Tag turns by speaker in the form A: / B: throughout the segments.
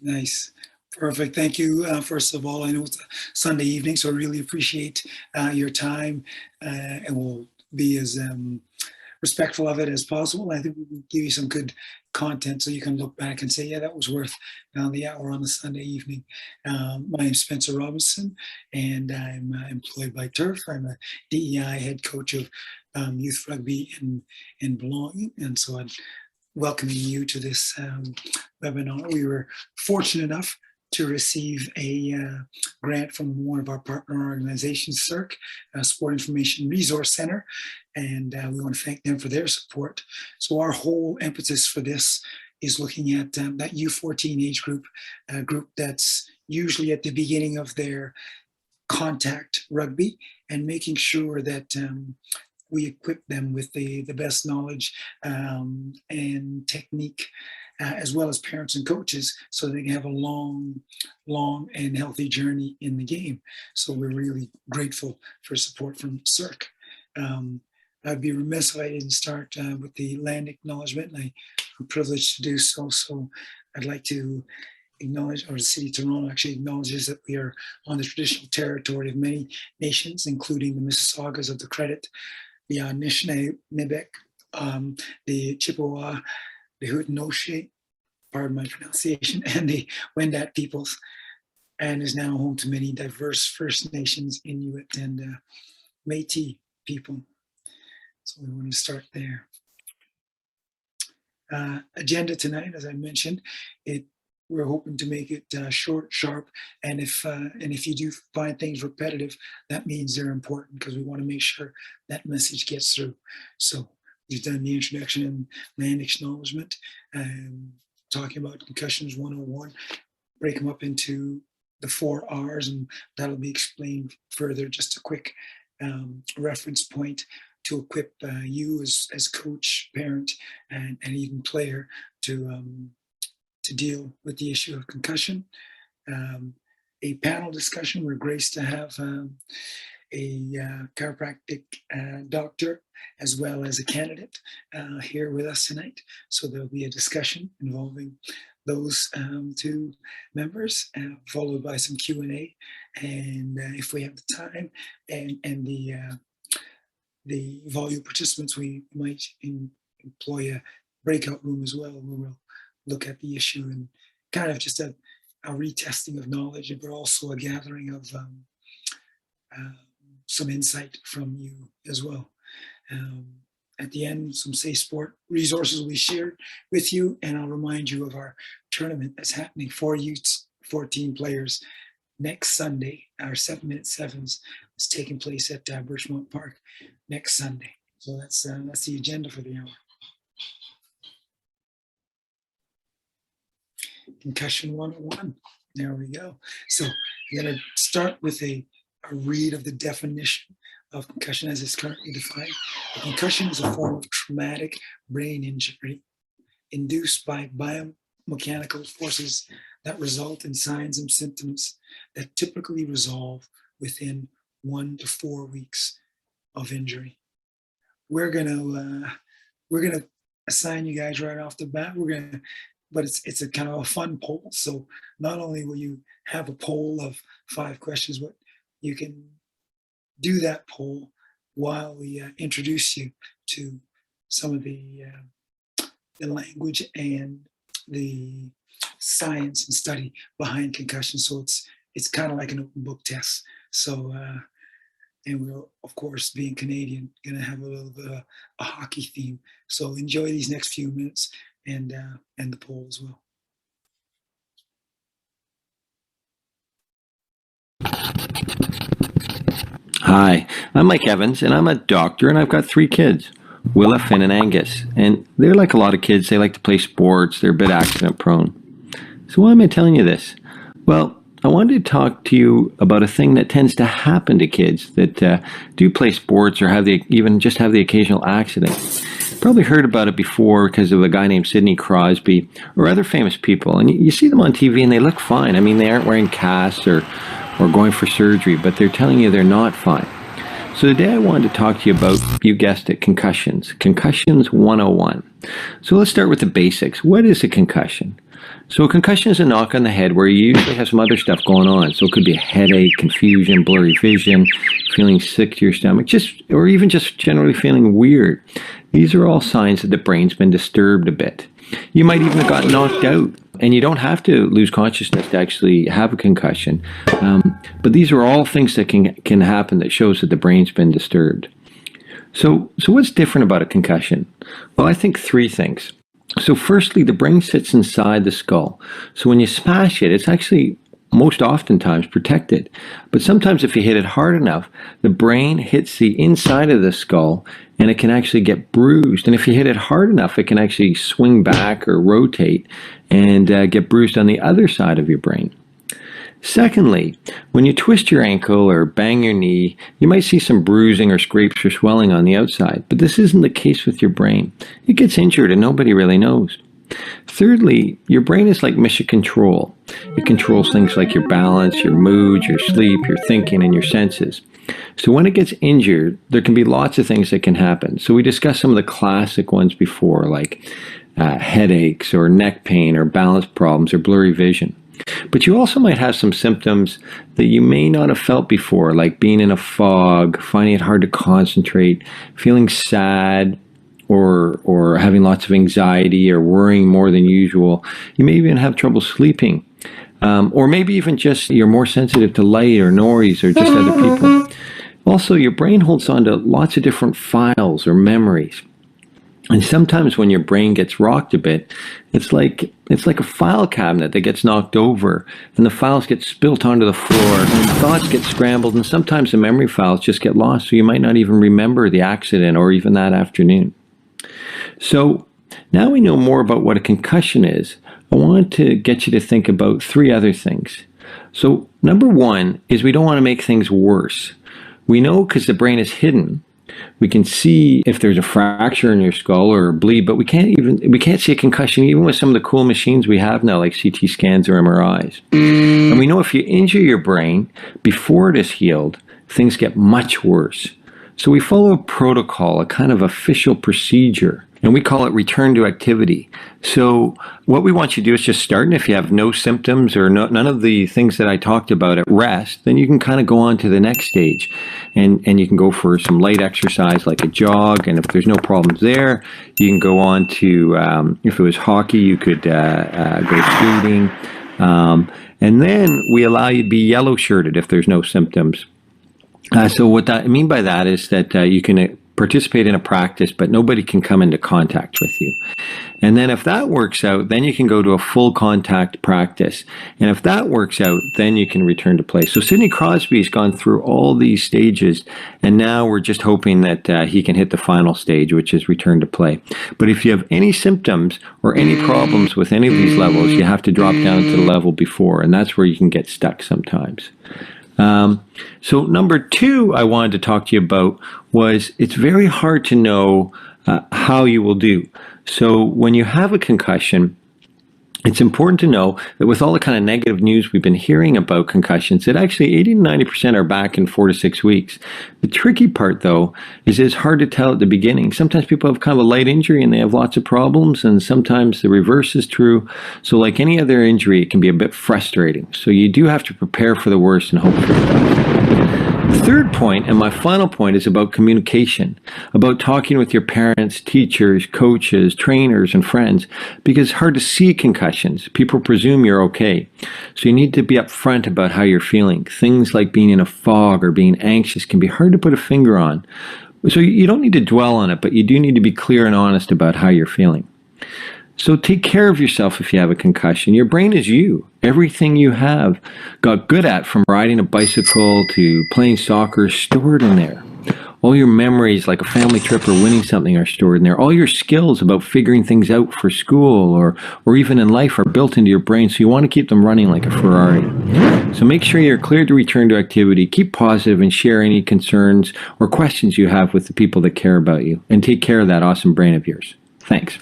A: Nice. Perfect. Thank you. First of all, I know it's a Sunday evening, so I really appreciate your time, and we'll be as respectful of it as possible. I think we can give you some good content so you can look back and say, yeah, that was worth the hour on a Sunday evening. My name's Spencer Robinson, and I'm employed by TIRF. I'm a DEI head coach of youth rugby and belonging, and so I'm welcoming you to this webinar. We were fortunate enough to receive a grant from one of our partner organizations, SIRC, Sport Information Resource Center, and we want to thank them for their support. So our whole emphasis for this is looking at that U14 age group, a group that's usually at the beginning of their contact rugby, and making sure that we equip them with the best knowledge and technique, as well as parents and coaches, so they can have a long and healthy journey in the game. So we're really grateful for support from SIRC. I'd be remiss if I didn't start with the land acknowledgement, and I'm privileged to do so. So I'd like to acknowledge, or the City of Toronto actually acknowledges that we are on the traditional territory of many nations, including the Mississaugas of the Credit, the Anishinaabe, the Chippewa, the Haudenosaunee, pardon my pronunciation, and the Wendat peoples, and is now home to many diverse First Nations, Inuit, and Métis people. So we want to start there. Agenda tonight, as I mentioned, we're hoping to make it short, sharp, and if you do find things repetitive, that means they're important, because we want to make sure that message gets through. So we've done the introduction and land acknowledgement, talking about Concussions 101, break them up into the 4 R's, and that'll be explained further. Just a quick reference point to equip you as coach, parent, and even player to deal with the issue of concussion. A panel discussion. We're graced to have a chiropractic doctor as well as a candidate here with us tonight. So there'll be a discussion involving those 2 members, followed by some Q&A. And if we have the time and the volume participants, we might employ a breakout room as well, where we'll look at the issue and kind of just a retesting of knowledge, but also a gathering of some insight from you as well. At the end, some safe sport resources will be shared with you, and I'll remind you of our tournament that's happening for youth 14 players next Sunday. Our 7-minute sevens is taking place at Birchmont Park next Sunday. So that's the agenda for the hour. Concussion 101. There we go. So I'm going to start with a read of the definition of concussion as it's currently defined. A concussion is a form of traumatic brain injury induced by biomechanical forces that result in signs and symptoms that typically resolve within 1 to 4 weeks of injury. We're gonna assign you guys right off the bat. But it's a kind of a fun poll. So not only will you have a poll of 5 questions, but you can do that poll while we introduce you to some of the language and the science and study behind concussion. So it's kind of like an open book test. So and we're, of course, being Canadian, going to have a little bit of a hockey theme. So enjoy these next few minutes and the poll as well.
B: Hi, I'm Mike Evans, and I'm a doctor, and I've got 3 kids, Willa, Finn, and Angus. And they're like a lot of kids. They like to play sports. They're a bit accident prone. So why am I telling you this? Well, I wanted to talk to you about a thing that tends to happen to kids that do play sports or even just have the occasional accident. You've probably heard about it before because of a guy named Sidney Crosby or other famous people. And you see them on TV and they look fine. I mean, they aren't wearing casts or going for surgery, but they're telling you they're not fine. So today I wanted to talk to you about, you guessed it, concussions. Concussions 101. So let's start with the basics. What is a concussion? So a concussion is a knock on the head where you usually have some other stuff going on. So it could be a headache, confusion, blurry vision, feeling sick to your stomach, or even just generally feeling weird. These are all signs that the brain's been disturbed a bit. You might even have got knocked out, and you don't have to lose consciousness to actually have a concussion. But these are all things that can happen that shows that the brain's been disturbed. So what's different about a concussion? Well, I think three things. So firstly, the brain sits inside the skull. So when you smash it, it's actually most oftentimes protected. But sometimes if you hit it hard enough, the brain hits the inside of the skull and it can actually get bruised. And if you hit it hard enough, it can actually swing back or rotate and get bruised on the other side of your brain. Secondly, when you twist your ankle or bang your knee, you might see some bruising or scrapes or swelling on the outside, but this isn't the case with your brain. It gets injured and nobody really knows. Thirdly, your brain is like mission control. It controls things like your balance, your mood, your sleep, your thinking, and your senses. So when it gets injured, there can be lots of things that can happen. So we discussed some of the classic ones before, like headaches or neck pain or balance problems or blurry vision. But you also might have some symptoms that you may not have felt before, like being in a fog, finding it hard to concentrate, feeling sad, or having lots of anxiety or worrying more than usual. You may even have trouble sleeping. Or maybe even just you're more sensitive to light or noise or just other people. Also, your brain holds on to lots of different files or memories. And sometimes when your brain gets rocked a bit, it's like a file cabinet that gets knocked over and the files get spilt onto the floor and thoughts get scrambled and sometimes the memory files just get lost, so you might not even remember the accident or even that afternoon. So now we know more about what a concussion is. I want to get you to think about three other things. So number one is we don't want to make things worse. We know because the brain is hidden. We can see if there's a fracture in your skull or a bleed, but we can't see a concussion even with some of the cool machines we have now, like CT scans or MRIs. And we know if you injure your brain before it is healed, things get much worse. So we follow a protocol, a kind of official procedure, and we call it return to activity. So what we want you to do is just start, and if you have no symptoms or none of the things that I talked about at rest, then you can kind of go on to the next stage, and you can go for some light exercise like a jog, and if there's no problems there, you can go on to, if it was hockey, you could go skating, and then we allow you to be yellow shirted if there's no symptoms. So what I mean by that is that you can participate in a practice, but nobody can come into contact with you. And then if that works out, then you can go to a full contact practice. And if that works out, then you can return to play. So Sidney Crosby's gone through all these stages, and now we're just hoping that he can hit the final stage, which is return to play. But if you have any symptoms or any problems with any of these levels, you have to drop down to the level before, and that's where you can get stuck sometimes. So number two I wanted to talk to you about was it's very hard to know how you will do. So when you have a concussion, it's important to know that with all the kind of negative news we've been hearing about concussions, that actually 80 to 90% are back in 4 to 6 weeks. The tricky part, though, is it's hard to tell at the beginning. Sometimes people have kind of a light injury and they have lots of problems, and sometimes the reverse is true. So like any other injury, it can be a bit frustrating. So you do have to prepare for the worst and hope for the best. The third point, and my final point, is about communication, about talking with your parents, teachers, coaches, trainers, and friends, because it's hard to see concussions. People presume you're okay. So you need to be upfront about how you're feeling. Things like being in a fog or being anxious can be hard to put a finger on. So you don't need to dwell on it, but you do need to be clear and honest about how you're feeling. So take care of yourself if you have a concussion. Your brain is you. Everything you have got good at, from riding a bicycle to playing soccer, is stored in there. All your memories, like a family trip or winning something, are stored in there. All your skills about figuring things out for school or even in life are built into your brain, so you want to keep them running like a Ferrari. So make sure you're clear to return to activity. Keep positive and share any concerns or questions you have with the people that care about you. And take care of that awesome brain of yours. Thanks.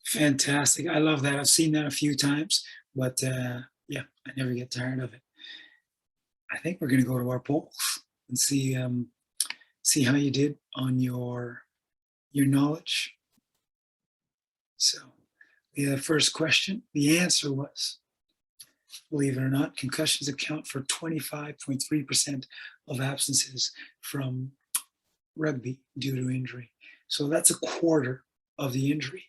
A: Fantastic. I love that. I've seen that a few times, but yeah, I never get tired of it. I think we're going to go to our polls. and see how you did on your knowledge. So the first question, the answer was, believe it or not, concussions account for 25.3% of absences from rugby due to injury. So that's a quarter of the injury.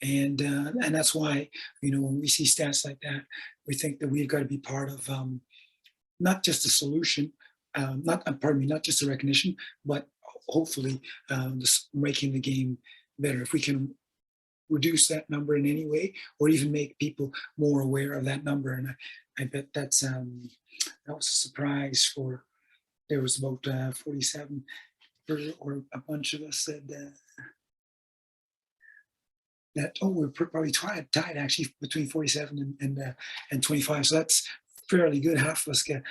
A: And that's why, when we see stats like that, we think that we've got to be part of not just a solution, not just a recognition, but hopefully making the game better. If we can reduce that number in any way, or even make people more aware of that number. And I bet that was a surprise for, there was about 47, or a bunch of us said that, we're probably tied actually between 47 and 25. So that's fairly good. Half of us getting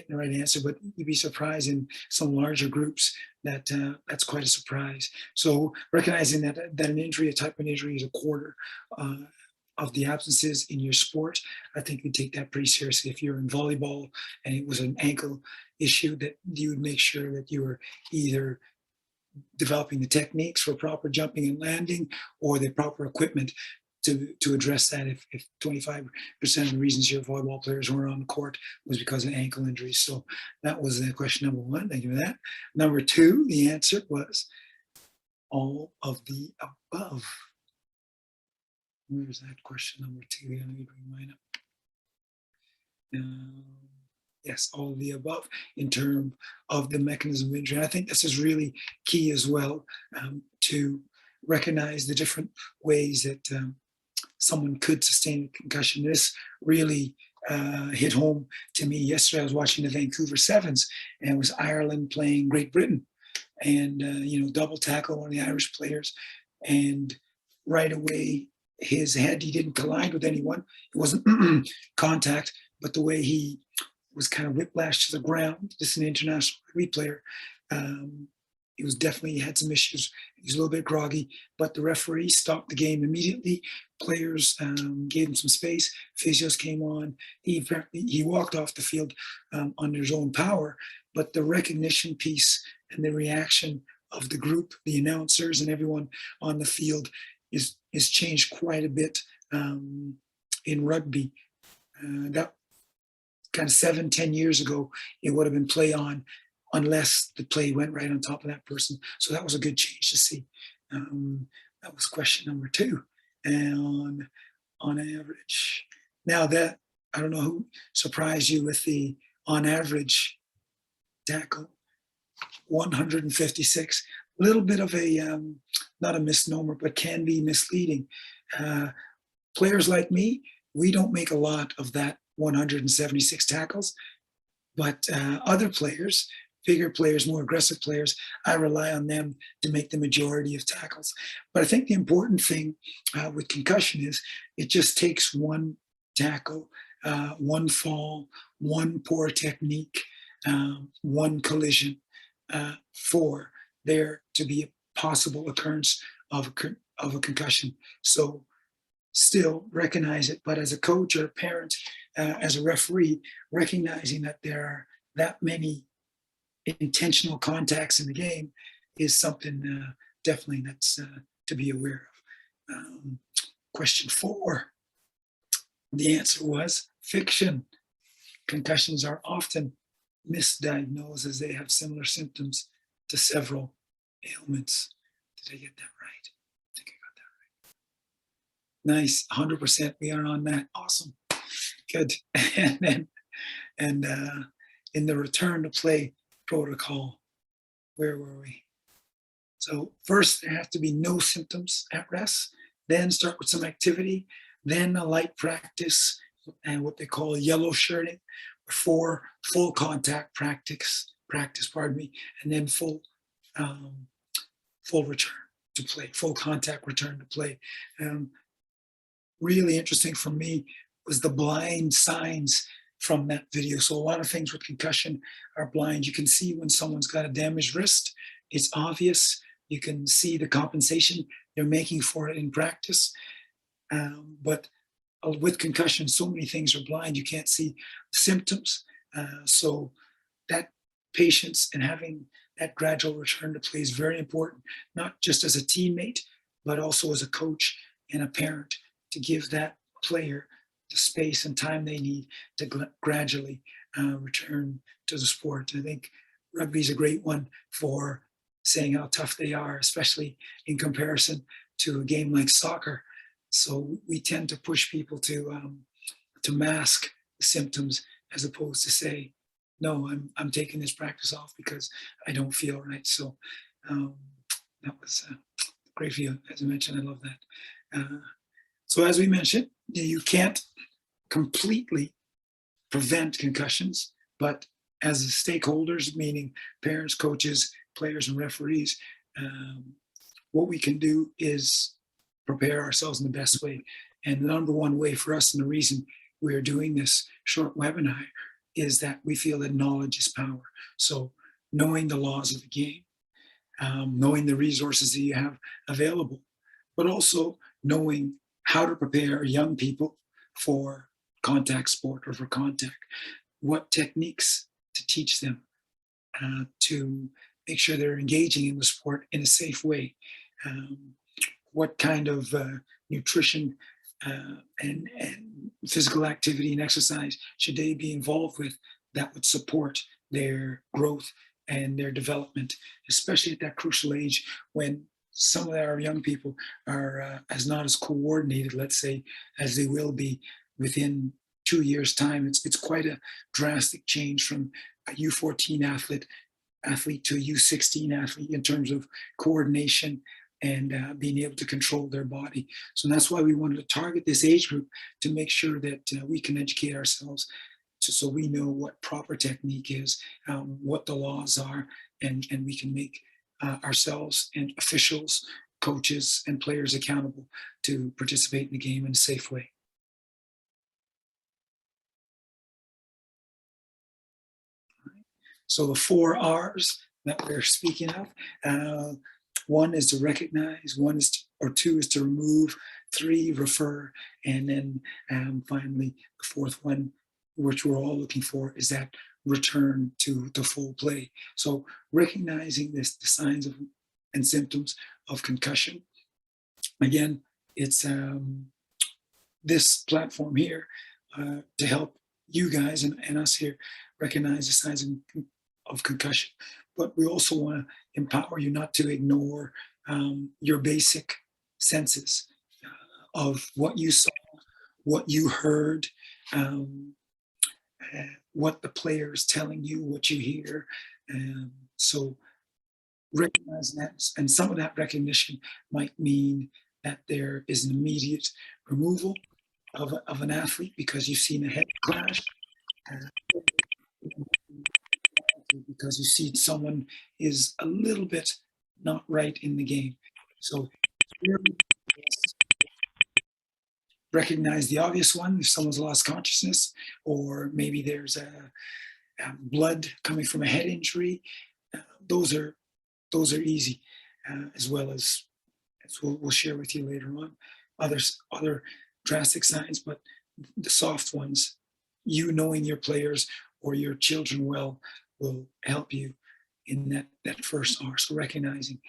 A: the right answer, but you'd be surprised in some larger groups that that's quite a surprise. So recognizing that an injury, a type of injury, is a quarter of the absences in your sport, I think we take that pretty seriously. If you're in volleyball and it was an ankle issue, that you would make sure that you were either developing the techniques for proper jumping and landing, or the proper equipment to address that. If 25% of the reasons your volleyball players weren't on the court was because of ankle injuries. So that was question number one. Thank you for that. Number two, the answer was all of the above. Where's that question number two? Let me bring mine up. Yes, all of the above in terms of the mechanism of injury. And I think this is really key as well, to recognize the different ways that someone could sustain a concussion. This really hit home to me yesterday. I was watching the Vancouver Sevens, and it was Ireland playing Great Britain, and double tackle one of the Irish players, and right away his head, he didn't collide with anyone. It wasn't contact, but the way he was kind of whiplashed to the ground. This is an international rugby player. He had some issues. He was a little bit groggy, but the referee stopped the game immediately. Players gave him some space. Physios came on. He walked off the field under his own power, but the recognition piece and the reaction of the group, the announcers and everyone on the field is changed quite a bit in rugby. That kind of 7-10 years ago, it would have been play on unless the play went right on top of that person. So that was a good change to see. That was question number two. And on average, now that, I don't know who surprised you with the on average tackle, 156, a little bit of a, not a misnomer, but can be misleading. Players like me, we don't make a lot of that 176 tackles, but other players, bigger players, more aggressive players, I rely on them to make the majority of tackles. But I think the important thing with concussion is it just takes one tackle, one fall, one poor technique, one collision for there to be a possible occurrence of a concussion. So still recognize it, but as a coach or a parent, as a referee, recognizing that there are that many intentional contacts in the game is something definitely that's to be aware of. Question 4, the answer was fiction. Concussions are often misdiagnosed as they have similar symptoms to several ailments. Did I get that right? I think I got that right. Nice, 100%. We are on that. Awesome. Good. And then, in the return to play protocol, where were we? So first, there have to be no symptoms at rest, then start with some activity, then a light practice and what they call yellow shirting, before full contact practice, and then full return to play, full contact return to play. Really interesting for me was the blind signs from that video. So a lot of things with concussion are blind. You can see when someone's got a damaged wrist, it's obvious. You can see the compensation they're making for it in practice. But with concussion, so many things are blind. You can't see the symptoms. So that patience and having that gradual return to play is very important, not just as a teammate, but also as a coach and a parent, to give that player the space and time they need to gradually return to the sport. I think rugby is a great one for saying how tough they are, especially in comparison to a game like soccer. So we tend to push people to mask the symptoms as opposed to say, no, I'm taking this practice off because I don't feel right. So that was great for you. As I mentioned, I love that. So as we mentioned, you can't completely prevent concussions, but as stakeholders, meaning parents, coaches, players, and referees, what we can do is prepare ourselves in the best way. And the number one way for us, and the reason we're doing this short webinar, is that we feel that knowledge is power. So knowing the laws of the game, knowing the resources that you have available, but also knowing how to prepare young people for contact sport or for contact, what techniques to teach them to make sure they're engaging in the sport in a safe way, what kind of nutrition and physical activity and exercise should they be involved with that would support their growth and their development, especially at that crucial age when some of our young people are not as coordinated, let's say, as they will be within 2 years' time. It's quite a drastic change from a U14 athlete to a U16 athlete in terms of coordination and being able to control their body. So that's why we wanted to target this age group, to make sure that we can educate ourselves so we know what proper technique is, what the laws are, and we can make ourselves and officials, coaches, and players accountable to participate in the game in a safe way. So the 4 R's that we're speaking of, 1 is to recognize, 2 is to remove, 3, refer, and then finally the 4th one, which we're all looking for, is that return to full play. So recognizing the signs of and symptoms of concussion. Again, it's this platform here to help you guys and us here recognize the signs of concussion. But we also want to empower you not to ignore your basic senses of what you saw, what you heard, what the player is telling you, what you hear. So recognize that, and some of that recognition might mean that there is an immediate removal of an athlete because you've seen a head clash, because you see someone is a little bit not right in the game. So recognize the obvious one, if someone's lost consciousness, or maybe there's a blood coming from a head injury. Those are easy, as well as we'll share with you later on. Other drastic signs, but the soft ones, you knowing your players or your children well, will help you in that first R. So recognizing.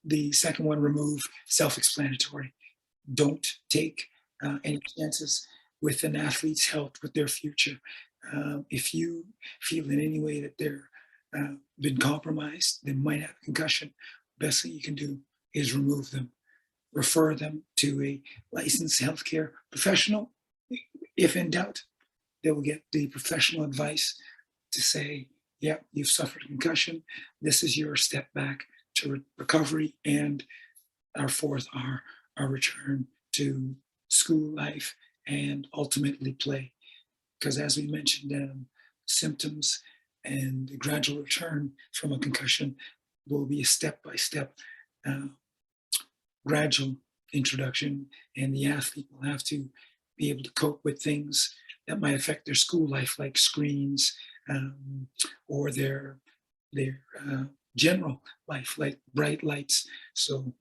A: The second one, remove, self-explanatory. Don't take any chances with an athlete's health, with their future. If you feel in any way that they're been compromised, they might have a concussion, best thing you can do is remove them. Refer them to a licensed healthcare professional. If in doubt, they will get the professional advice to say, yeah, you've suffered a concussion. This is your step back to recovery, and our 4th R, our return to school life and ultimately play. Because as we mentioned, symptoms and the gradual return from a concussion will be a step-by-step gradual introduction, and the athlete will have to be able to cope with things that might affect their school life, like screens, or their general life, like bright lights. So,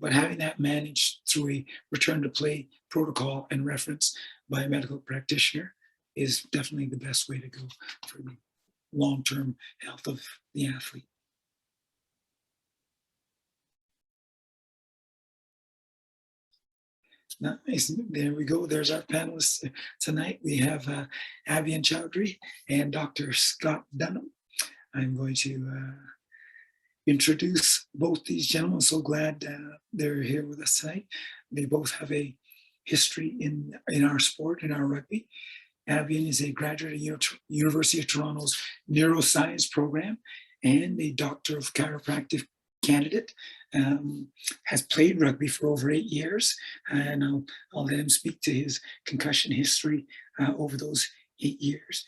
A: but having that managed through a return to play protocol and reference by a medical practitioner is definitely the best way to go for me. long-term health of the athlete. Nice. There we go. There's our panelists tonight. We have Abyan Chowdhury and Dr. Scott Dunham. I'm going to introduce both these gentlemen. So glad they're here with us tonight. They both have a history in our sport, in our rugby. Abyan is a graduate of University of Toronto's neuroscience program and a Doctor of Chiropractic candidate. Has played rugby for over 8 years, and I'll let him speak to his concussion history over those 8 years.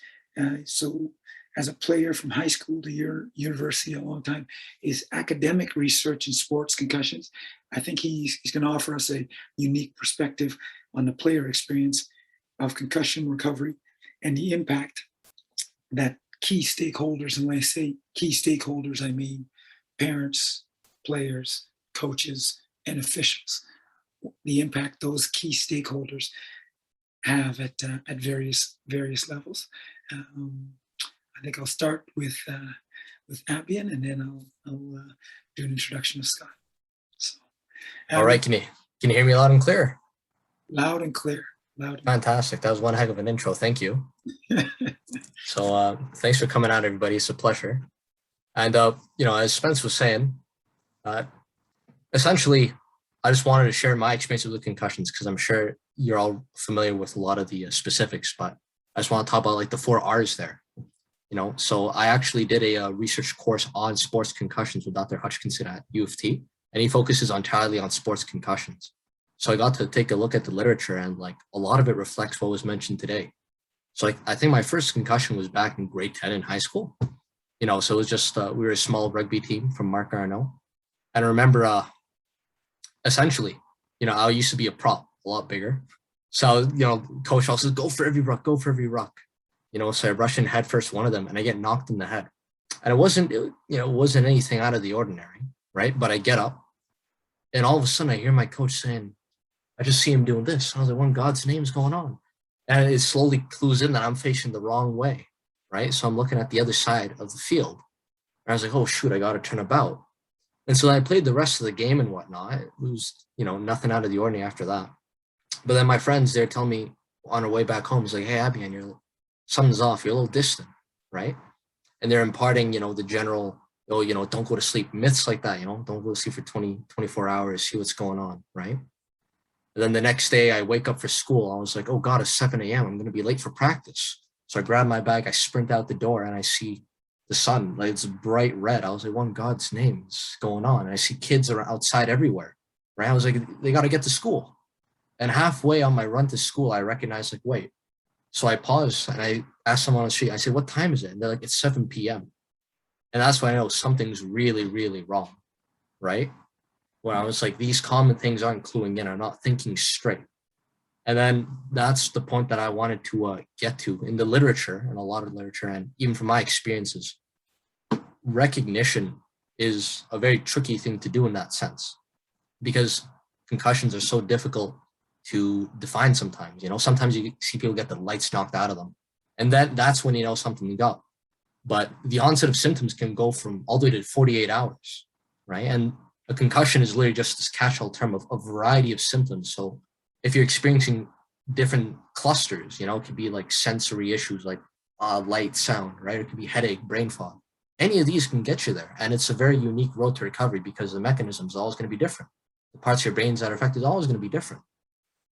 A: So as a player from high school to university a long time, his academic research in sports concussions, I think he's going to offer us a unique perspective on the player experience of concussion recovery and the impact that key stakeholders, and when I say key stakeholders, I mean parents, players, coaches, and officials, the impact those key stakeholders have at various levels. I think I'll start with Abyan, and then I'll do an introduction of Scott. So,
C: all right, can you hear me loud and clear?
A: Loud and clear.
C: Fantastic. That was one heck of an intro. Thank you. So thanks for coming out, everybody. It's a pleasure. And as Spence was saying, essentially, I just wanted to share my experience with concussions because I'm sure you're all familiar with a lot of the specifics, but I just want to talk about like the 4 R's there. So I actually did a research course on sports concussions with Dr. Hutchinson at U of T, and he focuses entirely on sports concussions. So I got to take a look at the literature, and like a lot of it reflects what was mentioned today. So I think my first concussion was back in grade 10 in high school. So it was just, we were a small rugby team from Mark Arnault. And I remember, essentially, I used to be a prop, a lot bigger. So, coach also says, go for every ruck, go for every ruck. So I rush in head first one of them and I get knocked in the head. And it wasn't anything out of the ordinary, right? But I get up and all of a sudden I hear my coach saying, I just see him doing this. And I was like, what in God's name is going on? And it slowly clues in that I'm facing the wrong way, right? So I'm looking at the other side of the field. And I was like, oh, shoot, I got to turn about. And so I played the rest of the game and whatnot. It was, nothing out of the ordinary after that. But then my friends, they're telling me on our way back home, it's like, hey, Abyan, something's off. You're a little distant, right? And they're imparting, the general, don't go to sleep, myths like that, don't go to sleep for 24 hours, see what's going on, right? And then the next day I wake up for school. I was like, oh God, it's 7 a.m. I'm going to be late for practice. So I grab my bag, I sprint out the door and I see the sun, like it's bright red. I was like, what in God's name is going on? And I see kids are outside everywhere, right? I was like, they got to get to school. And halfway on my run to school, I recognized like, wait. So I paused and I asked someone on the street, I said, what time is it? And they're like, it's 7 p.m. And that's when I know something's really, really wrong, right? When I was like, these common things aren't cluing in, I'm not thinking straight. And then that's the point that I wanted to get to in the literature, and a lot of literature, and even from my experiences. Recognition is a very tricky thing to do in that sense, because concussions are so difficult to define sometimes. Sometimes you see people get the lights knocked out of them, and that's when you know something's up. But the onset of symptoms can go from all the way to 48 hours, right? And a concussion is literally just this catch-all term of a variety of symptoms. So if you're experiencing different clusters, it could be like sensory issues like light, sound, right? It could be headache, brain fog. Any of these can get you there. And it's a very unique road to recovery because the mechanism is always going to be different. The parts of your brains that are affected are always going to be different.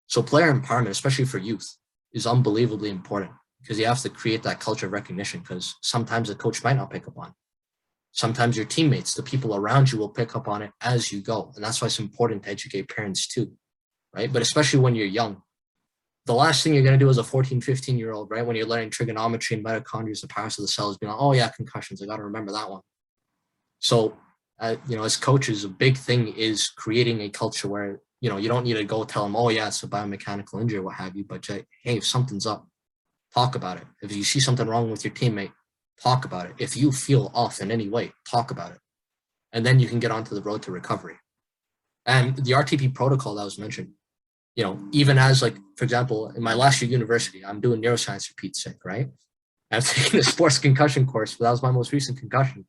C: So player empowerment, especially for youth, is unbelievably important because you have to create that culture of recognition, because sometimes the coach might not pick up on it. Sometimes your teammates, the people around you, will pick up on it as you go. And that's why it's important to educate parents too, right? But especially when you're young, the last thing you're going to do as a 14, 15-year-old, right? When you're learning trigonometry and mitochondria, the powers of the cells, being like, oh yeah, concussions, I got to remember that one. So, as coaches, a big thing is creating a culture where, you don't need to go tell them, oh yeah, it's a biomechanical injury, what have you, but hey, if something's up, talk about it. If you see something wrong with your teammate, talk about it. If you feel off in any way, talk about it. And then you can get onto the road to recovery. And the RTP protocol that was mentioned, even as like, for example, in my last year university, I'm doing neuroscience for Pete's sake, right? I've taken a sports concussion course, but that was my most recent concussion.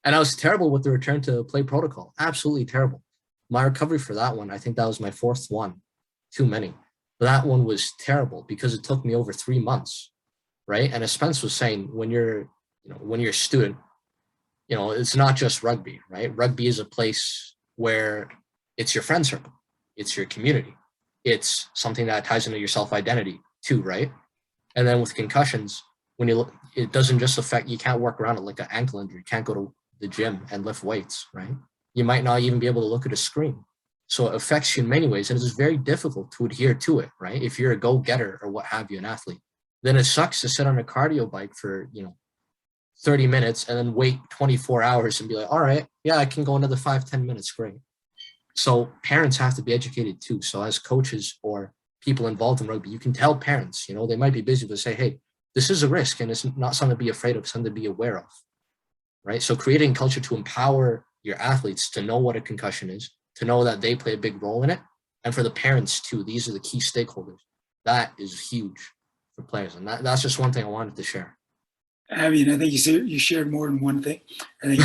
C: And I was terrible with the return to play protocol. Absolutely terrible. My recovery for that one, I think that was my fourth one. Too many. But that one was terrible because it took me over 3 months, right? And as Spence was saying, when you're a student, it's not just rugby, right? Rugby is a place where it's your friend circle, it's your community, it's something that ties into your self-identity too, right? And then with concussions, when you look, it doesn't just affect, you can't work around it like an ankle injury. You can't go to the gym and lift weights, right? You might not even be able to look at a screen. So it affects you in many ways, and it's very difficult to adhere to it, right? If you're a go-getter or what have you, an athlete, then it sucks to sit on a cardio bike for, 30 minutes and then wait 24 hours and be like, all right, yeah, I can go another 5-10 minutes, great. So parents have to be educated too. So as coaches or people involved in rugby, you can tell parents, they might be busy, but say, hey, this is a risk and it's not something to be afraid of, it's something to be aware of, right? So creating culture to empower your athletes to know what a concussion is, to know that they play a big role in it, and for the parents too, these are the key stakeholders. That is huge for players, and that's just one thing I wanted to share.
A: I mean, I think you shared more than one thing. I think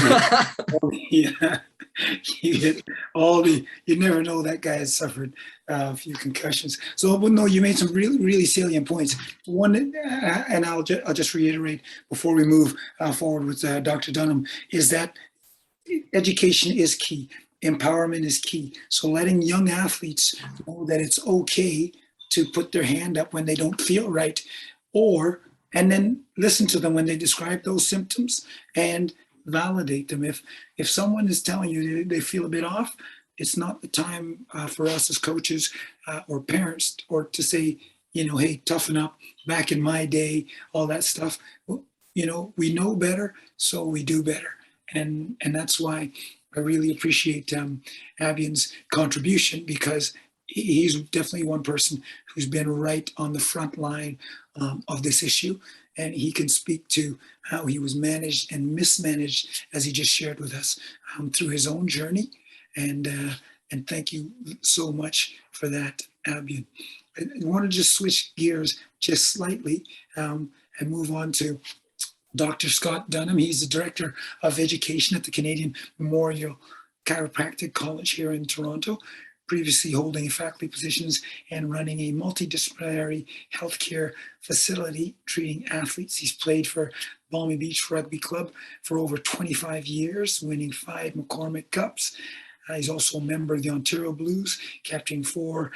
A: you hit all the, you never know that guy has suffered a few concussions. So, but no, you made some really, really salient points. One, and I'll just reiterate before we move forward with Dr. Dunham, is that education is key. Empowerment is key. So letting young athletes know that it's okay to put their hand up when they don't feel right, and then listen to them when they describe those symptoms and validate them. If someone is telling you they feel a bit off, it's not the time for us as coaches or parents or to say, hey, toughen up. Back in my day, all that stuff. We know better, so we do better, and that's why I really appreciate Abyan's contribution, because he's definitely one person who's been right on the front line of this issue, and he can speak to how he was managed and mismanaged, as he just shared with us, through his own journey. And thank you so much for that, Abyan. I want to just switch gears just slightly and move on to Dr. Scott Dunham. He's the Director of Education at the Canadian Memorial Chiropractic College here in Toronto, previously holding faculty positions and running a multidisciplinary healthcare facility treating athletes. He's played for Balmy Beach Rugby Club for over 25 years, winning 5 McCormick Cups. He's also a member of the Ontario Blues, capturing 4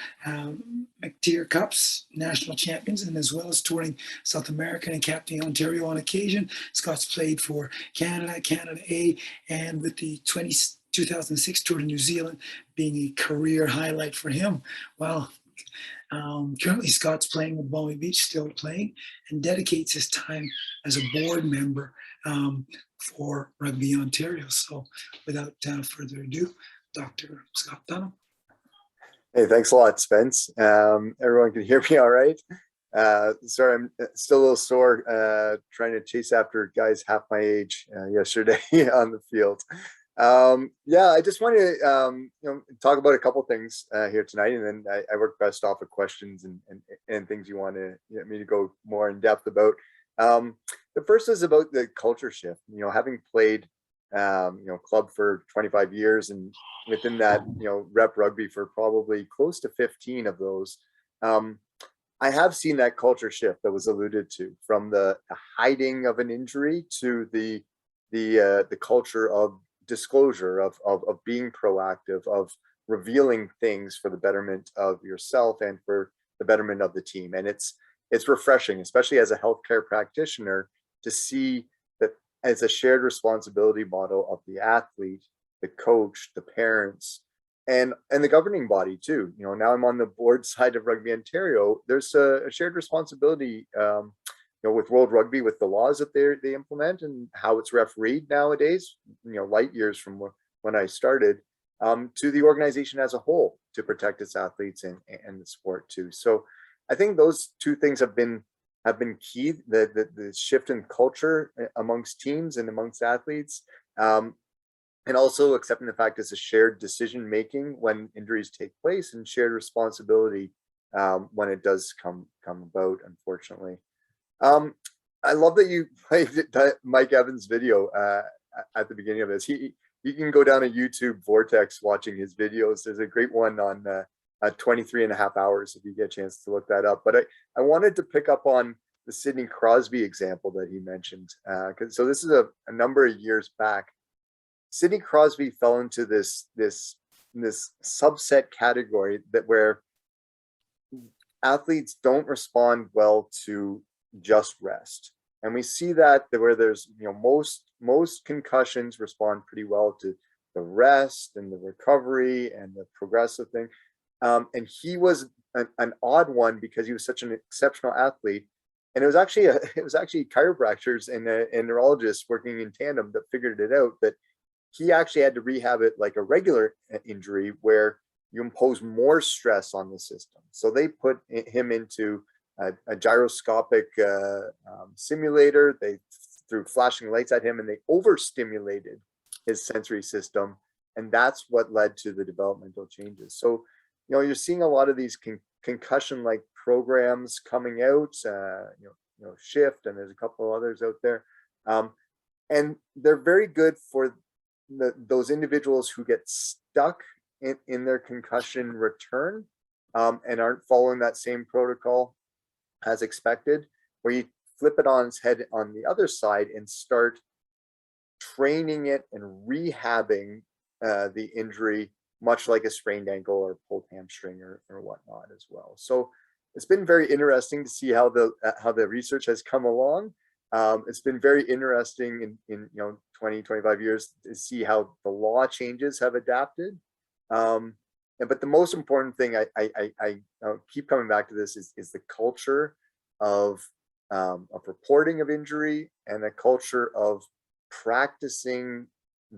A: McTier Cups, national champions, and as well as touring South America and captaining Ontario on occasion. Scott's played for Canada, Canada A, and with the 2006 Tour to New Zealand being a career highlight for him. Well, currently Scott's playing with Balmy Beach, still playing, and dedicates his time as a board member for Rugby Ontario. So without further ado, Dr. Scott Dunham.
D: Hey, thanks a lot, Spence. Everyone can hear me all right? Sorry, I'm still a little sore trying to chase after guys half my age yesterday on the field. I just wanted to talk about a couple things here tonight, and then I work best off of questions and things you want to me to go more in depth about. The first is about the culture shift. Having played club for 25 years, and within that rep rugby for probably close to 15 of those, I have seen that culture shift that was alluded to, from the hiding of an injury to the culture of disclosure, of being proactive, of revealing things for the betterment of yourself and for the betterment of the team. And it's refreshing, especially as a healthcare practitioner, to see that as a shared responsibility model of the athlete, the coach, the parents, and the governing body too. Now I'm on the board side of Rugby Ontario. There's a shared responsibility with World Rugby, with the laws that they implement and how it's refereed nowadays, light years from when I started, to the organization as a whole, to protect its athletes and the sport too. So I think those two things have been key, the shift in culture amongst teams and amongst athletes, and also accepting the fact it's a shared decision making when injuries take place, and shared responsibility when it does come about, unfortunately. I love that you played Mike Evans' video at the beginning of this. You can go down a YouTube vortex watching his videos. There's a great one on 23 and a half hours if you get a chance to look that up. But I wanted to pick up on the Sidney Crosby example that he mentioned. So this is a number of years back. Sidney Crosby fell into this subset category where athletes don't respond well to just rest. And we see that where there's, most concussions respond pretty well to the rest and the recovery and the progressive thing. And he was an odd one because he was such an exceptional athlete. And it was actually chiropractors and neurologists working in tandem that figured it out, that he actually had to rehab it like a regular injury where you impose more stress on the system. So they put him into a gyroscopic simulator. They threw flashing lights at him and they overstimulated his sensory system. And that's what led to the developmental changes. So, you're seeing a lot of these concussion-like programs coming out, Shift, and there's a couple of others out there. And they're very good for those individuals who get stuck in their concussion return and aren't following that same protocol as expected, where you flip it on its head on the other side and start training it and rehabbing the injury, much like a sprained ankle or pulled hamstring or whatnot as well. So it's been very interesting to see how the research has come along. It's been very interesting in 20, 25 years to see how the law changes have adapted. But the most important thing I keep coming back to this is the culture of reporting of injury and a culture of practicing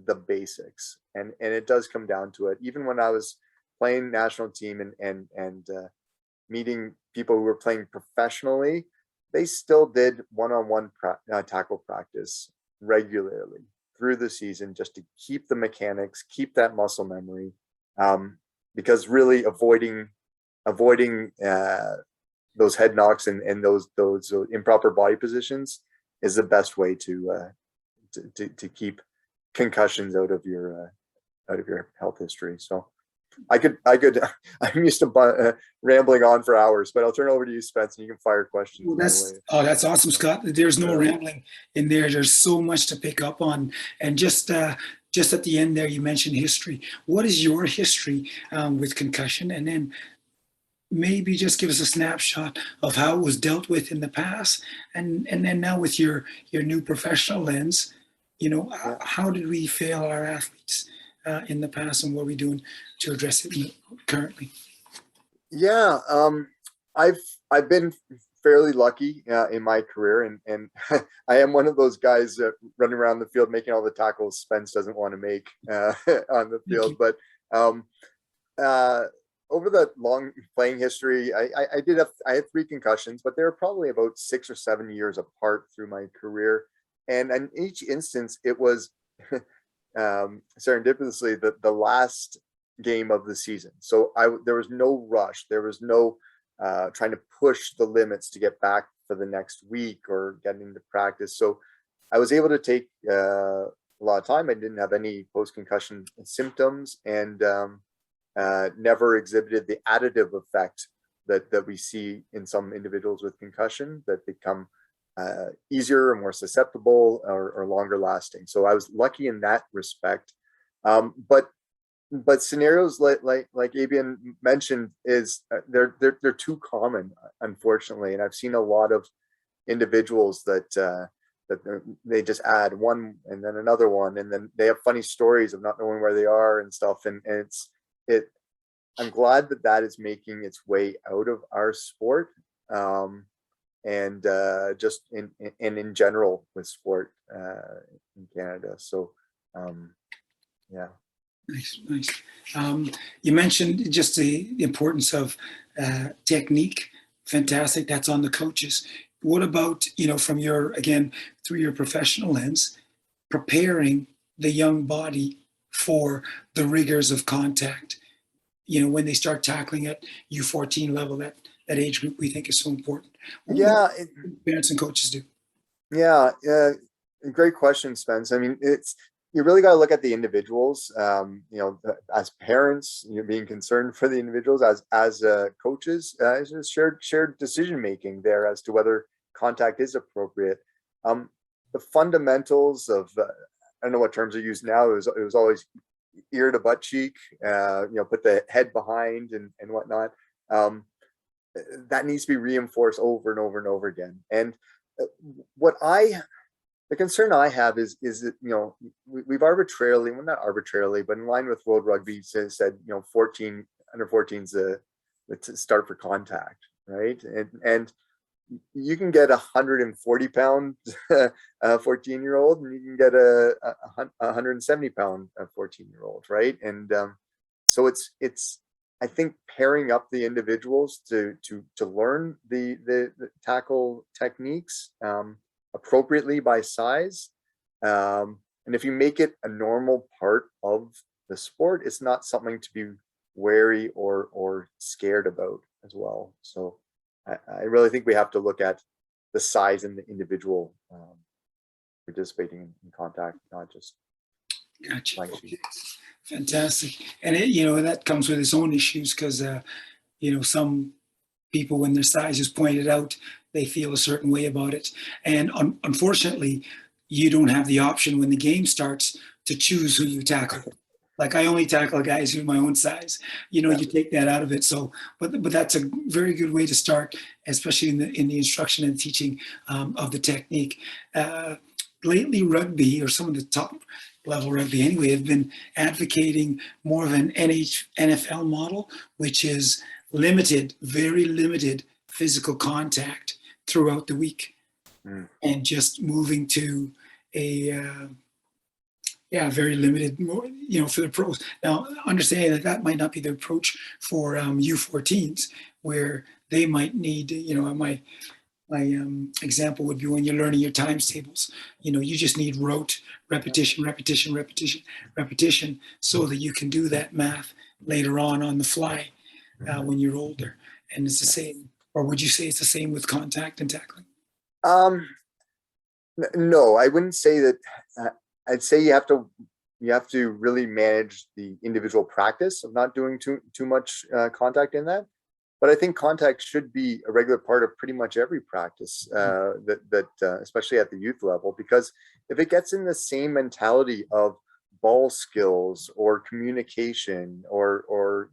D: the basics. And it does come down to it. Even when I was playing national team and meeting people who were playing professionally, they still did one-on-one tackle practice regularly through the season just to keep the mechanics, keep that muscle memory, because really avoiding those head knocks and those improper body positions is the best way to keep concussions out of your health history. So I'm used to rambling on for hours, but I'll turn it over to you, Spence, and you can fire questions.
A: Well, that's awesome, Scott. There's no rambling in there. There's so much to pick up on. And just at the end there, you mentioned history. What is your history with concussion? And then maybe just give us a snapshot of how it was dealt with in the past. And then now with your new professional lens, how did we fail our athletes in the past, and what are we doing to address it currently?
D: Yeah, I've been fairly lucky in my career, and I am one of those guys running around the field making all the tackles Spence doesn't want to make on the field. But over the long playing history, I had 3 concussions, but they were probably about 6 or 7 years apart through my career. And in each instance, it was serendipitously the last game of the season. So there was no rush. There was no trying to push the limits to get back for the next week or getting into practice. So I was able to take a lot of time. I didn't have any post-concussion symptoms and never exhibited the additive effect that we see in some individuals with concussion, that become easier and more susceptible or longer lasting. So I was lucky in that respect. But scenarios like Abyan mentioned is they're too common, unfortunately. And I've seen a lot of individuals that they just add one and then another one, and then they have funny stories of not knowing where they are and stuff. And I'm glad that is making its way out of our sport. And just in general with sport in Canada. So, yeah.
A: Nice. You mentioned just the importance of technique. Fantastic. That's on the coaches. What about, from through your professional lens, preparing the young body for the rigors of contact? When they start tackling at U14 level, that age group we think is so important. What parents and coaches do?
D: Yeah, great question, Spence. I mean, you really got to look at the individuals. As parents, being concerned for the individuals, as coaches, it's just shared decision making there as to whether contact is appropriate. The fundamentals of I don't know what terms are used now. It was always ear to butt cheek. Put the head behind and whatnot. That needs to be reinforced over and over and over again. And the concern I have is that, we've arbitrarily, well, not arbitrarily, but in line with World Rugby said, under 14's the start for contact, right? And you can get 140-pound 14-year-old, and you can get a 170-pound 14-year-old, right? And so it's I think pairing up the individuals to learn the tackle techniques appropriately by size, and if you make it a normal part of the sport, it's not something to be wary or scared about as well. So I really think we have to look at the size and the individual participating in contact, not just
A: Gotcha.
D: length.
A: Okay. Fantastic. And that comes with its own issues, because some people, when their size is pointed out, they feel a certain way about it. And unfortunately, you don't have the option when the game starts to choose who you tackle. Like, I only tackle guys who are my own size. You take that out of it. So, but that's a very good way to start, especially in the instruction and teaching of the technique. Lately, rugby, or some of the top level rugby anyway, have been advocating more of an NFL model, which is limited, very limited physical contact throughout the week, and just moving to a very limited, more, for the pros. Now, understanding that might not be the approach for U14s, where they might need, my example would be when you're learning your times tables. You just need rote repetition, so that you can do that math later on the fly when you're older. And it's the same, or would you say it's the same with contact and tackling?
D: No, I wouldn't say that. I'd say you have to really manage the individual practice of not doing too much contact in that. But I think contact should be a regular part of pretty much every practice, especially at the youth level, because if it gets in the same mentality of ball skills or communication or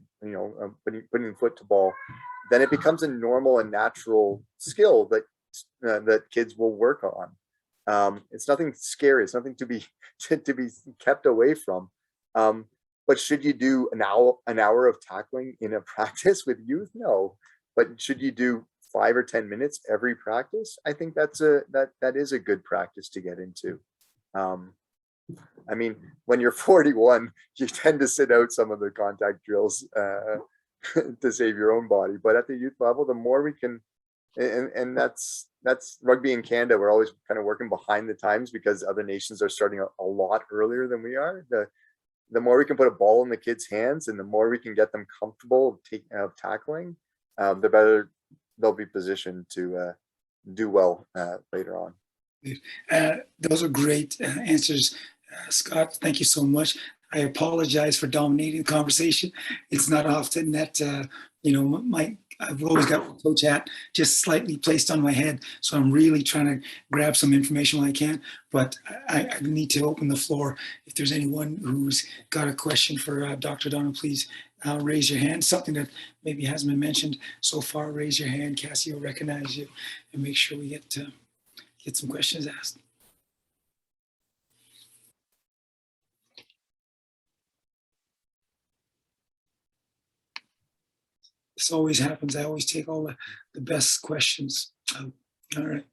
D: putting foot to ball, then it becomes a normal and natural skill that kids will work on. It's nothing scary. It's nothing to be kept away from. But should you do an hour of tackling in a practice with youth? No. But should you do 5 or 10 minutes every practice? I think that is a good practice to get into. I mean, when you're 41, you tend to sit out some of the contact drills to save your own body. But at the youth level, the more we can, and that's rugby in Canada. We're always kind of working behind the times because other nations are starting a lot earlier than we are. The more we can put a ball in the kids' hands, and the more we can get them comfortable tackling, the better they'll be positioned to do well later on.
A: Those are great answers, Scott. Thank you so much. I apologize for dominating the conversation. It's not often that I've always got my coach hat just slightly placed on my head, so I'm really trying to grab some information when I can. But I need to open the floor. If there's anyone who's got a question for Dr. Dunham, please raise your hand. Something that maybe hasn't been mentioned so far, raise your hand. Cassie will recognize you, and make sure we get some questions asked. This always happens. I always take all the best questions. All right.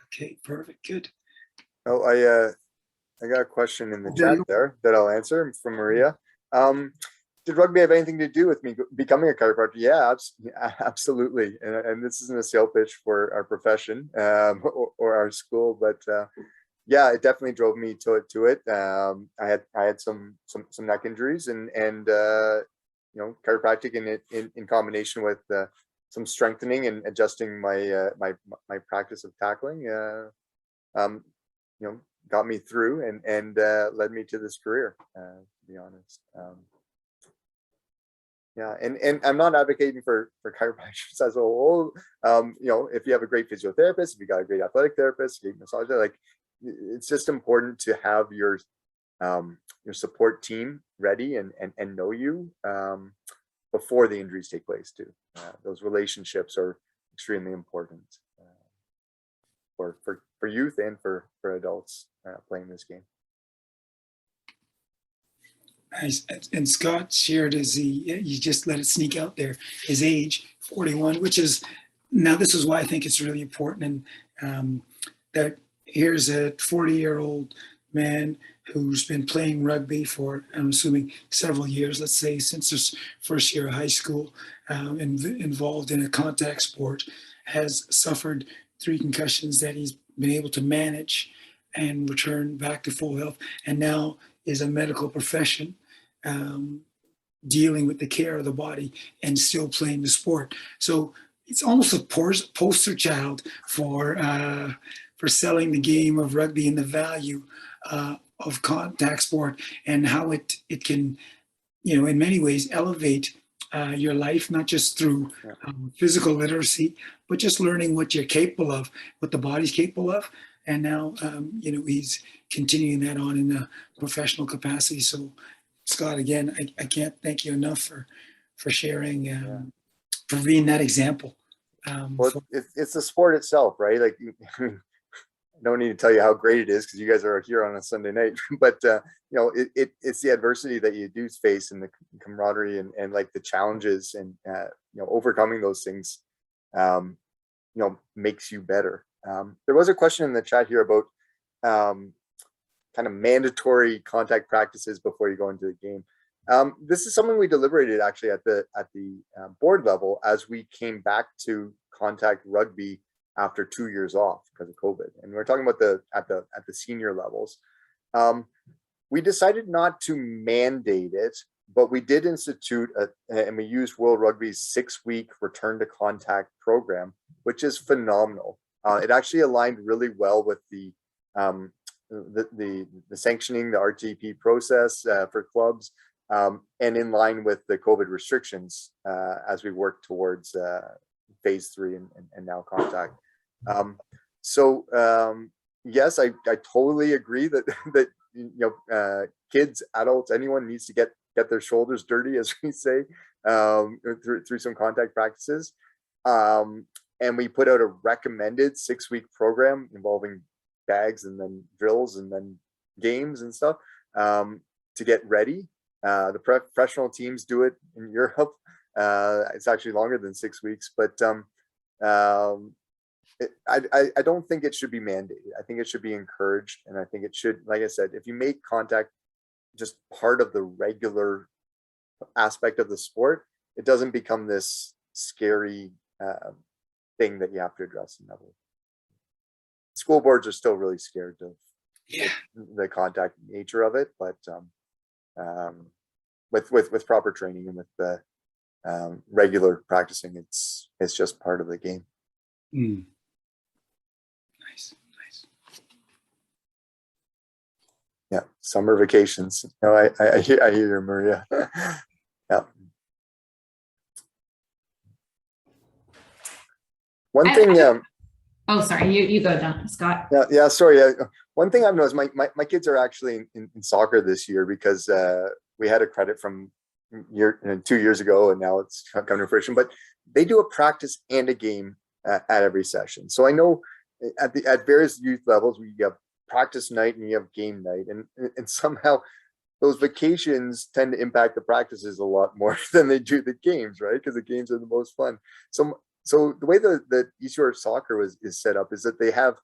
A: Okay, perfect. Good.
D: Oh, I got a question in the chat there that I'll answer from Maria. Did rugby have anything to do with me becoming a chiropractor? Yeah, absolutely. And this isn't a sales pitch for our profession or our school, but yeah, it definitely drove me to it. I had some neck injuries, and chiropractic in combination with some strengthening and adjusting my practice of tackling got me through and led me to this career, to be honest. Yeah, and I'm not advocating for chiropractors as a whole. If you have a great physiotherapist, if you got a great athletic therapist, great massager, like, it's just important to have your support team ready and know you before the injuries take place too. Those relationships are extremely important for youth and for adults playing this game.
A: Nice. And Scott shared you just let it sneak out there, his age, 41, which is, now this is why I think it's really important. And that here's a 40-year-old man who's been playing rugby for, I'm assuming, several years, let's say since his first year of high school, involved in a contact sport, has suffered 3 concussions that he's been able to manage and return back to full health, and now is a medical profession dealing with the care of the body and still playing the sport. So it's almost a poster child for selling the game of rugby and the value of contact sport, and how it can, in many ways elevate your life, not just through physical literacy, but just learning what you're capable of, what the body's capable of. And now, he's continuing that on in a professional capacity. So, Scott, again, I can't thank you enough for sharing, for being that example.
D: Well, it's the sport itself, right? Like, I don't need to tell you how great it is because you guys are here on a Sunday night. But it's the adversity that you do face, and the camaraderie, and like the challenges, and overcoming those things, makes you better. There was a question in the chat here about kind of mandatory contact practices before you go into the game. This is something we deliberated actually at the board level as we came back to contact rugby after 2 years off because of COVID, and we're talking about at the senior levels. We decided not to mandate it, but we did institute and we used World Rugby's 6-week return to contact program, which is phenomenal. It actually aligned really well with the sanctioning, the RTP process for clubs, and in line with the COVID restrictions as we work towards phase 3 and now contact. Yes, I totally agree that kids, adults, anyone needs to get their shoulders dirty, as we say, through some contact practices. And we put out a recommended 6-week program involving bags and then drills and then games and stuff to get ready. The professional teams do it in Europe. It's actually longer than 6 weeks, but I don't think it should be mandated. I think it should be encouraged, and I think it should, like I said, if you make contact just part of the regular aspect of the sport, it doesn't become this scary thing that you have to address in level. School boards are still really scared of the contact nature of it, but with proper training and with the regular practicing, it's just part of the game.
A: Nice.
D: Yeah, summer vacations. No, I hear you, Maria. Yeah. One thing.
E: Oh, sorry. You go, Scott.
D: Yeah. Sorry. One thing I've noticed, my kids are actually in soccer this year because we had a credit from 2 years ago, and now it's coming to fruition. But they do a practice and a game at every session. So I know at various youth levels, we have practice night and you have game night, and somehow those vacations tend to impact the practices a lot more than they do the games, right? Because the games are the most fun. So the way that ECR soccer is set up is that they have,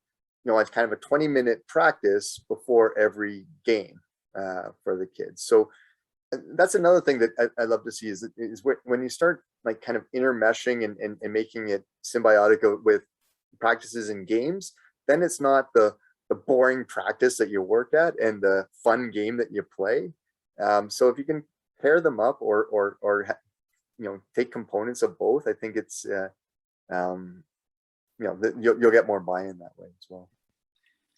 D: it's kind of a 20-minute practice before every game for the kids. So that's another thing that I love to see is when you start like kind of intermeshing and making it symbiotic with practices and games, then it's not the boring practice that you work at and the fun game that you play. So if you can pair them up or take components of both, I think it's you'll get more buy-in that way as well.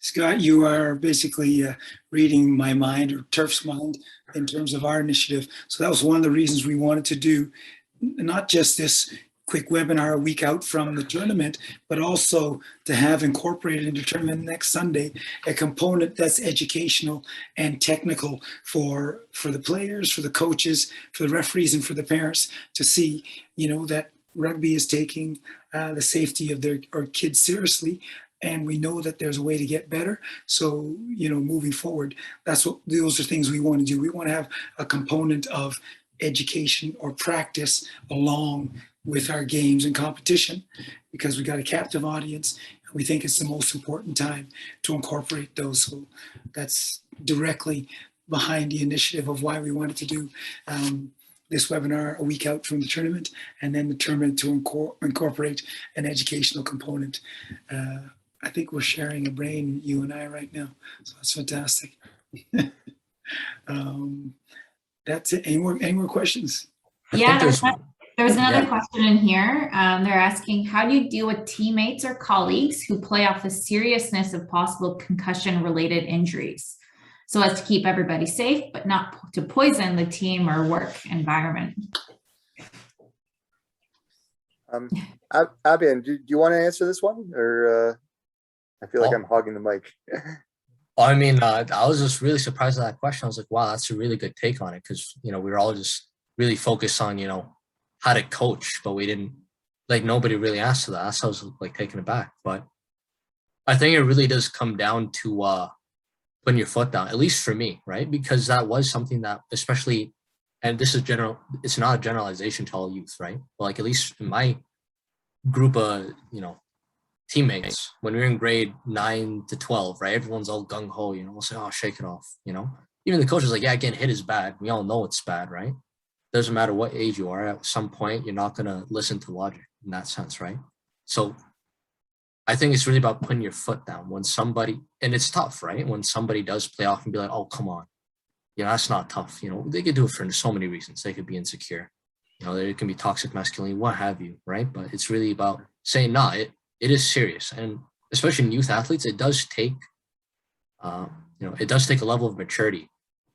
A: Scott, you are basically reading my mind, or TIRF's mind, in terms of our initiative. So that was one of the reasons we wanted to do not just this quick webinar a week out from the tournament, but also to have incorporated into the tournament next Sunday a component that's educational and technical for the players, for the coaches, for the referees, and for the parents to see, that rugby is taking the safety of our kids seriously. And we know that there's a way to get better. So, moving forward, those are things we want to do. We want to have a component of education or practice along with our games and competition, because we got a captive audience. And we think it's the most important time to incorporate those. So that's directly behind the initiative of why we wanted to do this webinar a week out from the tournament, and then the tournament to incorporate an educational component. I think we're sharing a brain, you and I, right now. So that's fantastic. That's it. Any more questions?
E: Yeah, there's another
C: Yeah.
E: question in here. They're asking, how do you deal with teammates or colleagues who play off the seriousness of possible concussion-related injuries, so as to keep everybody safe, but not to poison the team or work environment?
D: Abyan, do you want to answer this one, or I feel like I'm hogging the mic?
C: I mean, I was just really surprised at that question. I was like, wow, that's a really good take on it, because, we were all just really focused on, how to coach, but we didn't, nobody really asked to that. That's why I was taken aback. But I think it really does come down to putting your foot down, at least for me, right? Because that was something that, especially, and this is general, it's not a generalization to all youth, right? But at least in my group of, teammates, when we were in grade 9 to 12, right? Everyone's all gung-ho, we'll say, oh, shake it off, Even the coach is like, yeah, getting hit is bad. We all know it's bad, right? Doesn't matter what age you are, at some point, you're not going to listen to logic in that sense, right? So I think it's really about putting your foot down when somebody, and it's tough, right? When somebody does play off and be like, oh, come on. That's not tough. They could do it for so many reasons. They could be insecure. There can be toxic masculinity, what have you, right? But it's really about saying, nah, it is serious. And especially in youth athletes, it does take, it does take a level of maturity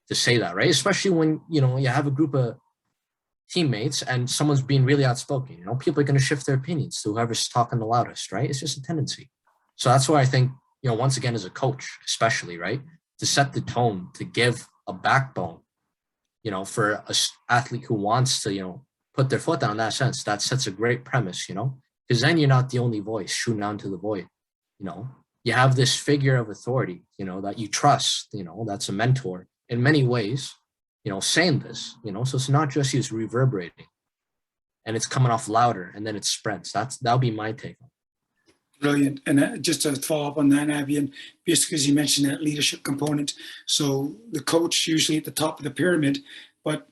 C: to say that, right? Especially when, you have a group of teammates and someone's being really outspoken, people are going to shift their opinions to whoever's talking the loudest, right? It's just a tendency. So that's why I think, once again, as a coach, especially, right, to set the tone, to give a backbone, for an athlete who wants to, put their foot down in that sense, that sets a great premise, because then you're not the only voice shooting down to the void. You have this figure of authority, that you trust, that's a mentor in many ways, saying this, so it's not just you reverberating and it's coming off louder and then it spreads. That'll be my take on it.
A: Brilliant. And just to follow up on that, Abyan, just because you mentioned that leadership component. So the coach usually at the top of the pyramid, but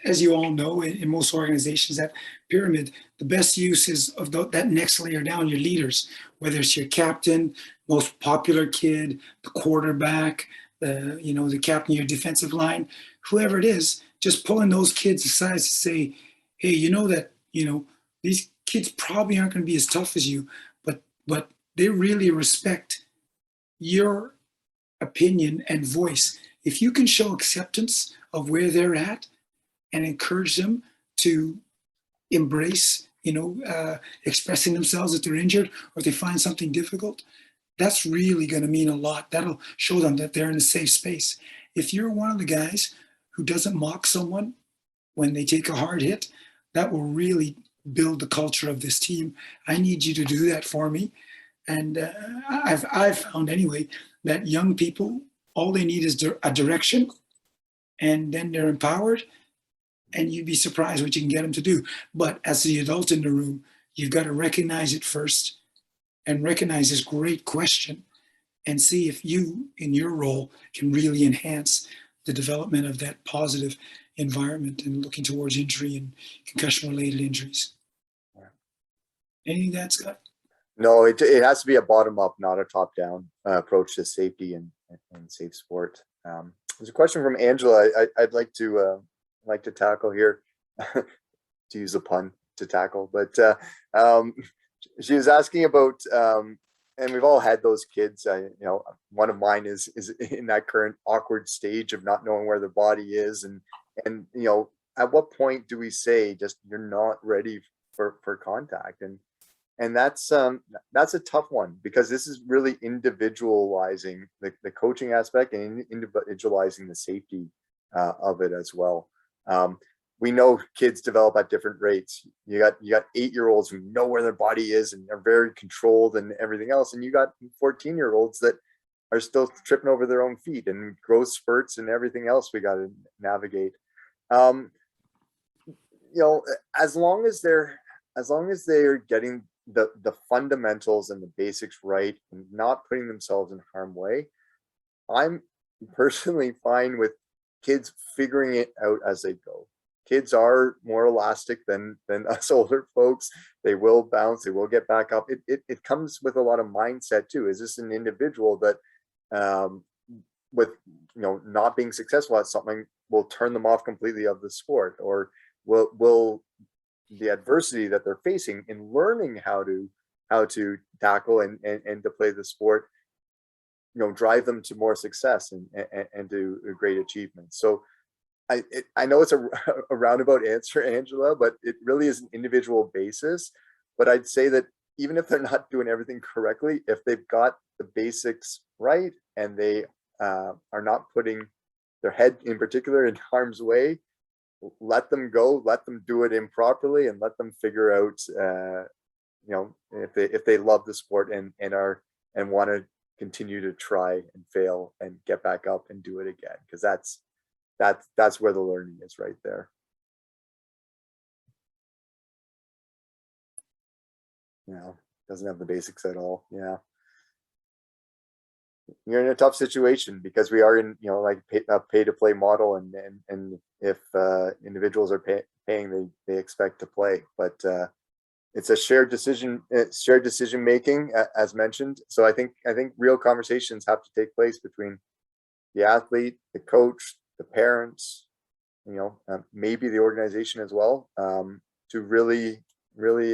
A: as you all know, in most organizations, that pyramid, the best use is of that next layer down, your leaders, whether it's your captain, most popular kid, the quarterback, the captain of your defensive line, whoever it is, just pulling those kids aside to say, hey, these kids probably aren't going to be as tough as you, but they really respect your opinion and voice. If you can show acceptance of where they're at and encourage them to embrace, expressing themselves if they're injured or if they find something difficult, that's really going to mean a lot. That'll show them that they're in a safe space. If you're one of the guys who doesn't mock someone when they take a hard hit, that will really build the culture of this team. I need you to do that for me. And I've found anyway that young people, all they need is a direction, and then they're empowered, and you'd be surprised what you can get them to do. But as the adult in the room, you've got to recognize it first and recognize this great question and see if you, in your role, can really enhance the development of that positive environment and looking towards injury and concussion-related injuries. Anything to add, Scott?
D: No, it has to be a bottom-up, not a top-down approach to safety and safe sport. There's a question from Angela I'd like to tackle here, to use a pun, to tackle, but she was asking about and we've all had those kids. One of mine is in that current awkward stage of not knowing where the body is, and at what point do we say just you're not ready for contact? And that's a tough one, because this is really individualizing the coaching aspect and individualizing the safety of it as well. We know kids develop at different rates. You got 8-year-olds who know where their body is and are very controlled and everything else, and you got 14-year-olds that are still tripping over their own feet and growth spurts and everything else we got to navigate. As long as they're getting the fundamentals and the basics right and not putting themselves in harm's way, I'm personally fine with kids figuring it out as they go. Kids are more elastic than us older folks. They will bounce, they will get back up. It comes with a lot of mindset too. Is this an individual that with not being successful at something will turn them off completely of the sport, or will the adversity that they're facing in learning how to tackle and to play the sport drive them to more success and to great achievements? So I know it's a roundabout answer, Angela, but it really is an individual basis. But I'd say that even if they're not doing everything correctly, if they've got the basics right and they are not putting their head in particular in harm's way, let them go, let them do it improperly, and let them figure out if they love the sport and want to continue to try and fail and get back up and do it again, because that's where the learning is, right there. Doesn't have the basics at all. You're in a tough situation, because we are in like a pay to play model, and if individuals are paying, they expect to play, but it's a shared decision making, as mentioned. So I think real conversations have to take place between the athlete, the coach, the parents, maybe the organization as well, to really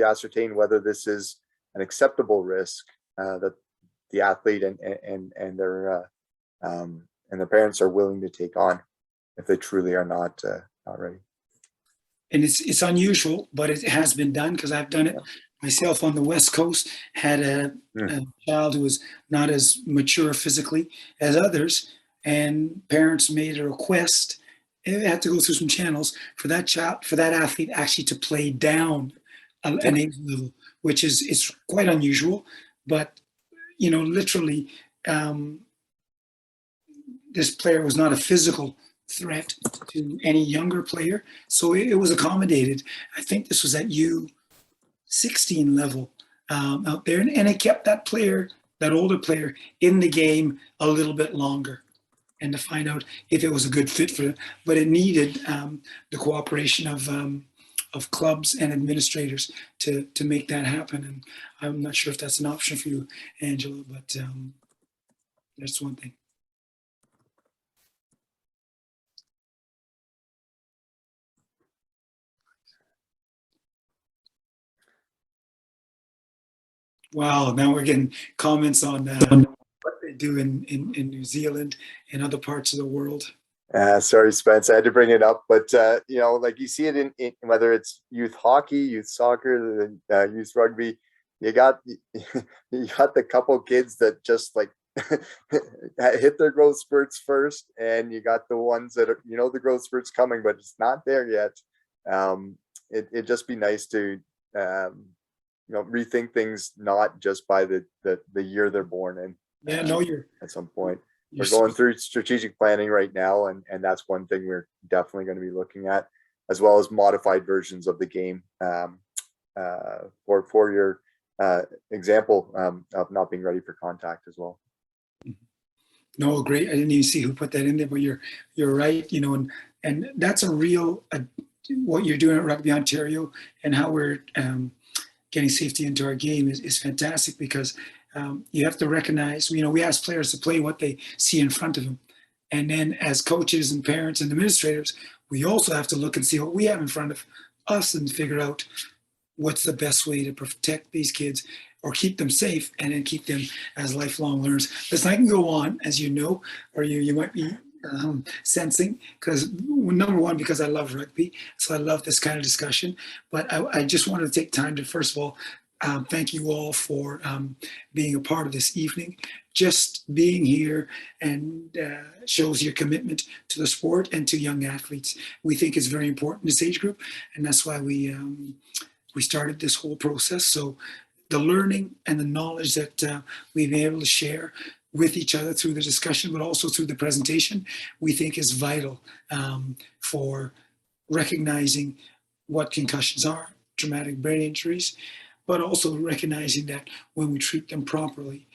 D: ascertain whether this is an acceptable risk that the athlete and their parents are willing to take on, if they truly are not ready.
A: And it's unusual, but it has been done, because I've done it myself on the West Coast. Had a child who was not as mature physically as others, and parents made a request. It had to go through some channels for that child, for that athlete actually to play down an age level, which it's quite unusual. But literally, this player was not a physical threat to any younger player, so it was accommodated. I think this was at U16 level out there, and it kept that older player in the game a little bit longer, and to find out if it was a good fit for it. But it needed the cooperation of clubs and administrators to make that happen. And I'm not sure if that's an option for you, Angela, but that's one thing. Wow, now we're getting comments on what they do in New Zealand and other parts of the world.
D: Sorry, Spence, I had to bring it up, but like you see it in whether it's youth hockey, youth soccer, youth rugby, you got the couple kids that just like hit their growth spurts first, and you got the ones that are, the growth spurts coming, but it's not there yet. It'd just be nice to rethink things, not just by the year they're born in. At some point. We're going through strategic planning right now, and that's one thing we're definitely going to be looking at, as well as modified versions of the game for your example of not being ready for contact as well.
A: No, great. I didn't even see who put that in there, but you're right. And that's a real what you're doing at Rugby Ontario, and how we're getting safety into our game is fantastic, because you have to recognize, we ask players to play what they see in front of them. And then as coaches and parents and administrators, we also have to look and see what we have in front of us and figure out what's the best way to protect these kids or keep them safe, and then keep them as lifelong learners. This I can go on, as you know, or you might be sensing, because number one, because I love rugby, so I love this kind of discussion. But I just wanted to take time to, first of all, thank you all for being a part of this evening. Just being here and shows your commitment to the sport and to young athletes. We think it's very important, this age group, and that's why we started this whole process. So the learning and the knowledge that we've been able to share with each other through the discussion, but also through the presentation, we think is vital for recognizing what concussions are, traumatic brain injuries, but also recognizing that when we treat them properly,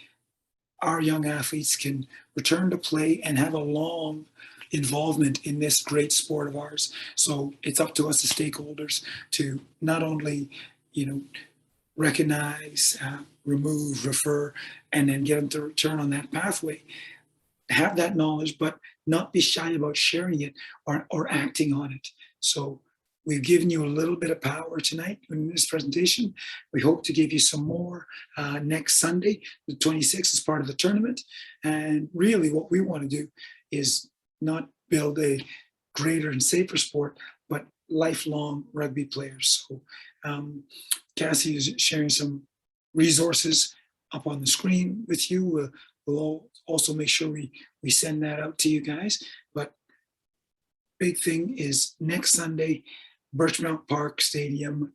A: our young athletes can return to play and have a long involvement in this great sport of ours. So it's up to us as stakeholders to not only, recognize, remove, refer, and then get them to return on that pathway, have that knowledge, but not be shy about sharing it or acting on it. So we've given you a little bit of power tonight in this presentation. We hope to give you some more next Sunday, the 26th, as part of the tournament. And really what we want to do is not build a greater and safer sport, but lifelong rugby players. So Cassie is sharing some resources up on the screen with you. We'll also make sure we send that out to you guys. But big thing is next Sunday, Birchmount Park Stadium,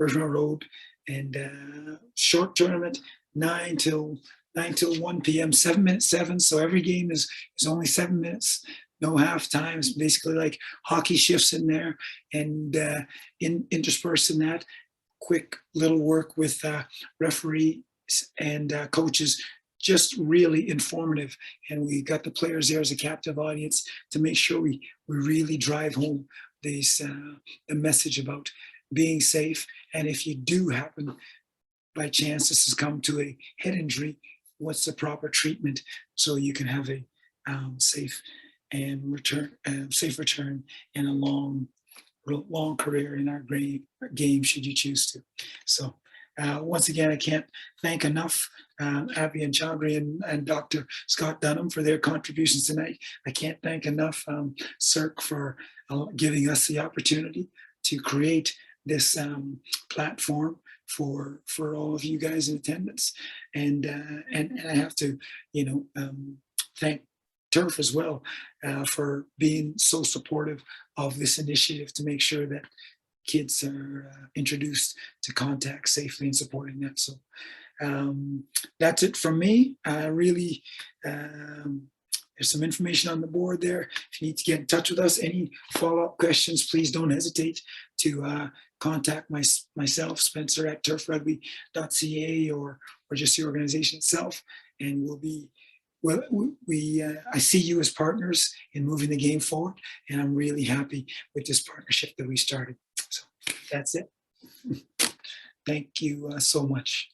A: Birchmount Road, and short tournament, 9 till 1 p.m., 7 minutes, 7. So every game is only 7 minutes, no half time. It's basically like hockey shifts in there, and interspersed in that, quick little work with referees and coaches, just really informative. And we got the players there as a captive audience to make sure we really drive home the message about being safe. And if you do happen by chance this has come to a head injury, what's the proper treatment so you can have a safe return and a long career in our game should you choose to. So once again, I can't thank enough Abyan Chowdhury and Dr. Scott Dunham for their contributions tonight. I can't thank enough SIRC for giving us the opportunity to create this platform for all of you guys in attendance. And I have to, thank TIRF as well for being so supportive of this initiative to make sure that kids are introduced to contact safely and supporting that. So that's it from me. Really, there's some information on the board there. If you need to get in touch with us, any follow-up questions, please don't hesitate to contact myself, Spencer, at turfrugby.ca, or just the organization itself. And I see you as partners in moving the game forward, and I'm really happy with this partnership that we started. So that's it. Thank you so much.